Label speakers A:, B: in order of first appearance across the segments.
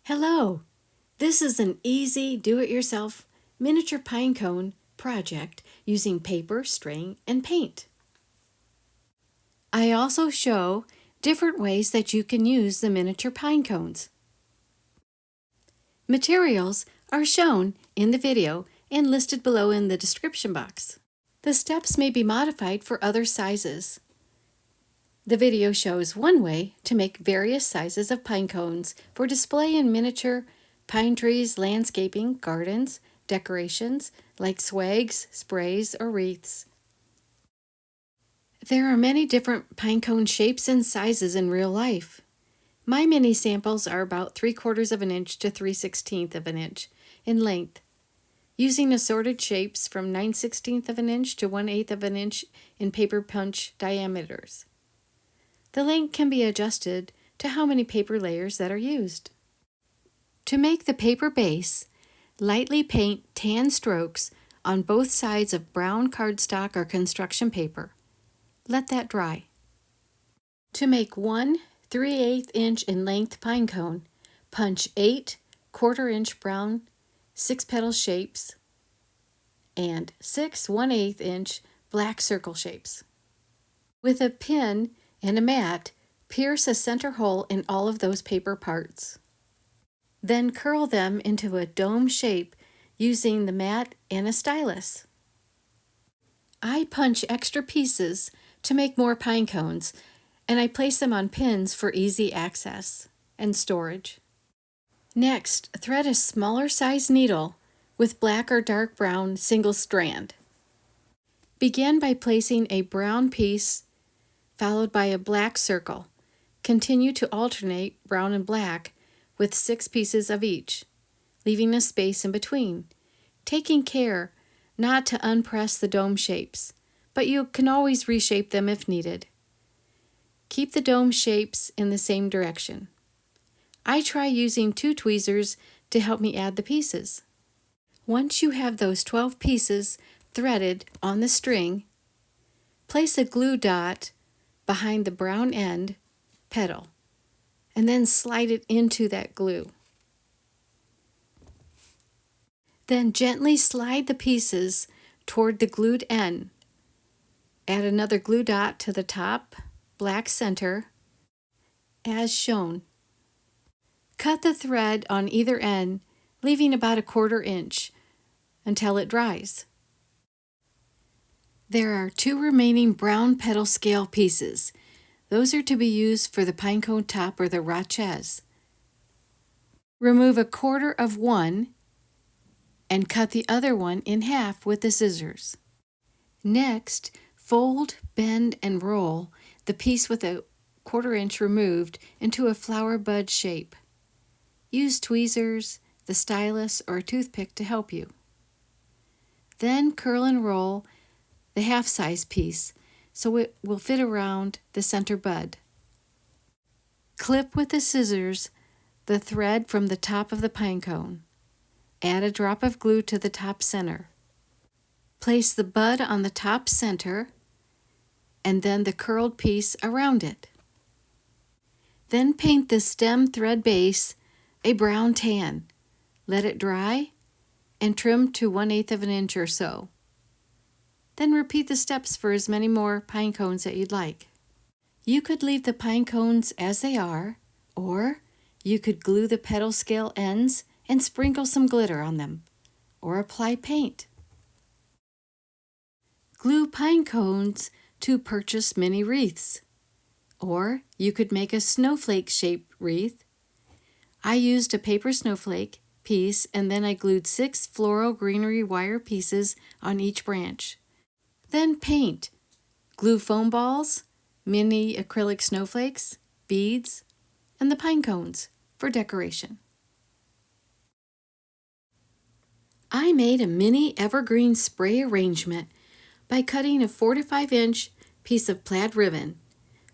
A: Hello! This is an easy do-it-yourself miniature pine cone project using paper, string, and paint. I also show different ways that you can use the miniature pine cones. Materials are shown in the video and listed below in the description box. The steps may be modified for other sizes. The video shows one way to make various sizes of pine cones for display in miniature pine trees, landscaping, gardens, decorations like swags, sprays, or wreaths. There are many different pine cone shapes and sizes in real life. My mini samples are about 3/4 of an inch to 3/16 of an inch in length, using assorted shapes from 9/16 of an inch to 1/8 of an inch in paper punch diameters. The length can be adjusted to how many paper layers that are used. To make the paper base, lightly paint tan strokes on both sides of brown cardstock or construction paper. Let that dry. To make one 3/8 inch in length pine cone, punch 8 1/4 inch brown 6-petal shapes and 6 1/8 inch black circle shapes. With a pin and a mat, pierce a center hole in all of those paper parts. Then curl them into a dome shape using the mat and a stylus. I punch extra pieces to make more pine cones, and I place them on pins for easy access and storage. Next, thread a smaller size needle with black or dark brown single strand. Begin by placing a brown piece followed by a black circle. Continue to alternate brown and black with 6 pieces of each, leaving a space in between, taking care not to unpress the dome shapes, but you can always reshape them if needed. Keep the dome shapes in the same direction. I try using 2 tweezers to help me add the pieces. Once you have those 12 pieces threaded on the string, place a glue dot behind the brown end petal, and then slide it into that glue. Then gently slide the pieces toward the glued end. Add another glue dot to the top black center, as shown. Cut the thread on either end, leaving about a 1/4 inch until it dries. There are 2 remaining brown petal scale pieces. Those are to be used for the pinecone top or the roches. Remove a 1/4 of one and cut the other one in half with the scissors. Next, fold, bend, and roll the piece with a 1/4 inch removed into a flower bud shape. Use tweezers, the stylus, or a toothpick to help you. Then curl and roll the half-size piece so it will fit around the center bud. Clip with the scissors the thread from the top of the pine cone. Add a drop of glue to the top center. Place the bud on the top center and then the curled piece around it. Then paint the stem thread base a brown tan. Let it dry and trim to 1/8 of an inch or so. Then repeat the steps for as many more pine cones that you'd like. You could leave the pine cones as they are, or you could glue the petal scale ends and sprinkle some glitter on them, or apply paint. Glue pine cones to purchase mini wreaths, or you could make a snowflake-shaped wreath. I used a paper snowflake piece and then I glued 6 floral greenery wire pieces on each branch. Then paint. Glue foam balls, mini acrylic snowflakes, beads, and the pine cones for decoration. I made a mini evergreen spray arrangement by cutting a 4 to 5 inch piece of plaid ribbon,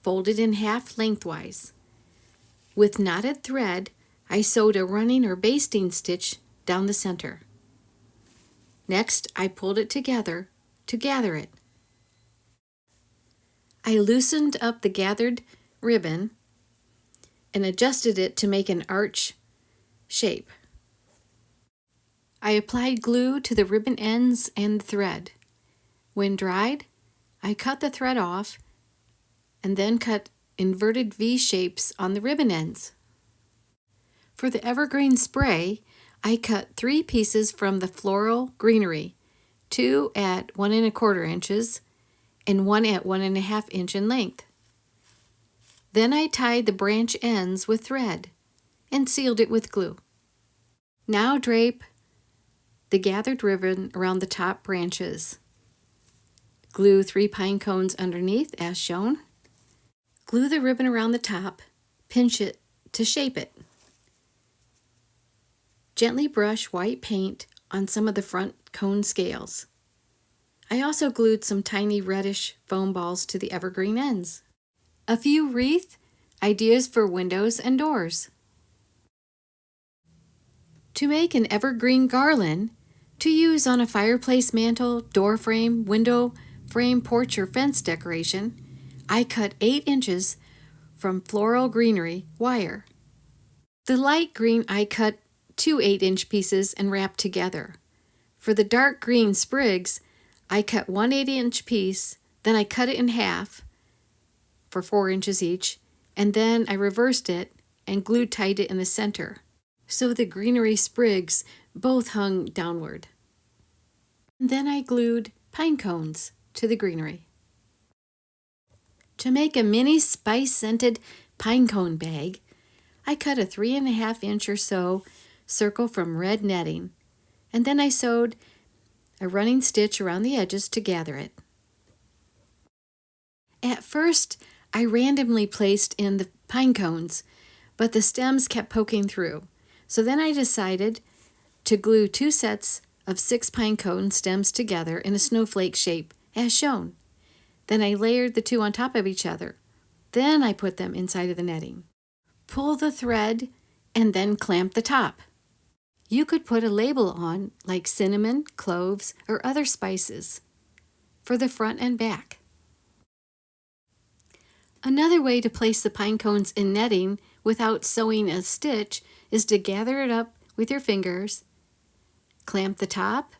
A: folded in half lengthwise. With knotted thread, I sewed a running or basting stitch down the center. Next, I pulled it together to gather it. I loosened up the gathered ribbon and adjusted it to make an arch shape. I applied glue to the ribbon ends and the thread. When dried, I cut the thread off and then cut inverted V shapes on the ribbon ends. For the Evergreen spray, I cut 3 pieces from the floral greenery, 2 at 1 1/4 inches and 1 at 1 1/2 inch in length. Then I tied the branch ends with thread and sealed it with glue. Now drape the gathered ribbon around the top branches. Glue 3 pine cones underneath as shown. Glue the ribbon around the top, pinch it to shape it. Gently brush white paint on some of the front cone scales. I also glued some tiny reddish foam balls to the evergreen ends. A few wreath ideas for windows and doors. To make an evergreen garland to use on a fireplace mantle, door frame, window frame, porch, or fence decoration, I cut 8 inches from floral greenery wire. The light green I cut 2 8-inch pieces and wrapped together. For the dark green sprigs, I cut 1 8-inch piece, then I cut it in half for 4 inches each, and then I reversed it and glue tied it in the center, so the greenery sprigs both hung downward. And then I glued pine cones to the greenery. To make a mini spice-scented pine cone bag, I cut a 3 1/2 inch or so circle from red netting, and then I sewed a running stitch around the edges to gather it. At first, I randomly placed in the pine cones, but the stems kept poking through. So then I decided to glue 2 sets of 6 pine cone stems together in a snowflake shape, as shown. Then I layered the 2 on top of each other. Then I put them inside of the netting. Pull the thread and then clamp the top. You could put a label on, like cinnamon, cloves, or other spices, for the front and back. Another way to place the pine cones in netting without sewing a stitch is to gather it up with your fingers, clamp the top,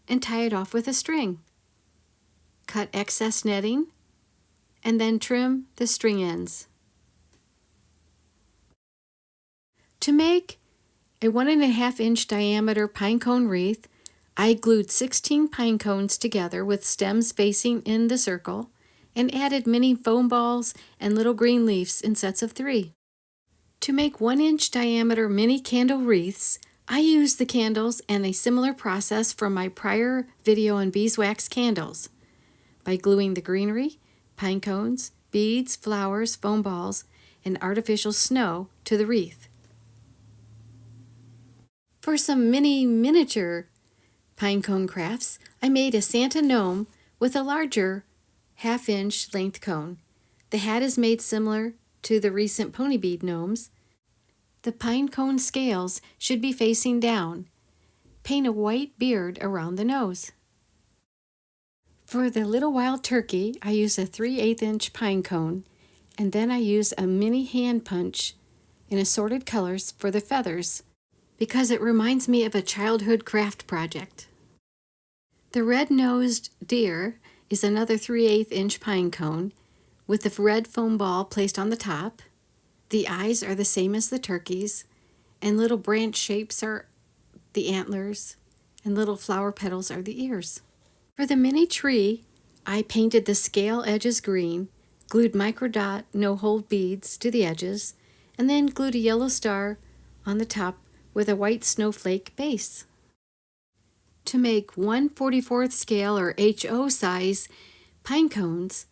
A: and tie it off with a string. Cut excess netting, and then trim the string ends. To make a 1 1/2 inch diameter pinecone wreath, I glued 16 pine cones together with stems facing in the circle and added mini foam balls and little green leaves in sets of 3. To make 1 inch diameter mini candle wreaths, I used the candles and a similar process from my prior video on beeswax candles by gluing the greenery, pine cones, beads, flowers, foam balls, and artificial snow to the wreath. For some miniature pinecone crafts, I made a Santa gnome with a larger 1/2 inch length cone. The hat is made similar to the recent pony bead gnomes. The pinecone scales should be facing down. Paint a white beard around the nose. For the little wild turkey, I use a 3/8 inch pine cone, and then I use a mini hand punch in assorted colors for the feathers, because it reminds me of a childhood craft project. The red-nosed deer is another 3/8 inch pine cone with the red foam ball placed on the top. The eyes are the same as the turkey's, and little branch shapes are the antlers, and little flower petals are the ears. For the mini tree, I painted the scale edges green, glued microdot no-hold beads to the edges, and then glued a yellow star on the top with a white snowflake base. To make 1/44 scale or HO size pine cones,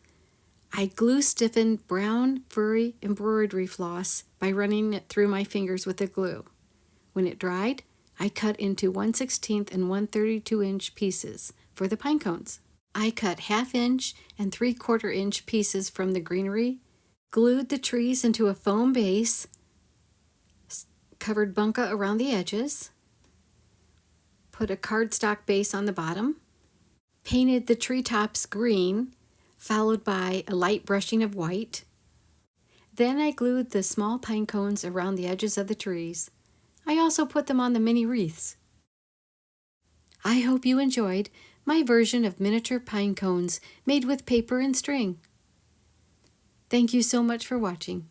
A: I glue stiffened brown furry embroidery floss by running it through my fingers with the glue. When it dried, I cut into 1/16 and 1/32 inch pieces for the pine cones. I cut 1/2 inch and 3/4 inch pieces from the greenery, glued the trees into a foam base, covered bunca around the edges, put a cardstock base on the bottom, painted the treetops green, followed by a light brushing of white. Then I glued the small pine cones around the edges of the trees. I also put them on the mini wreaths. I hope you enjoyed my version of miniature pine cones made with paper and string. Thank you so much for watching.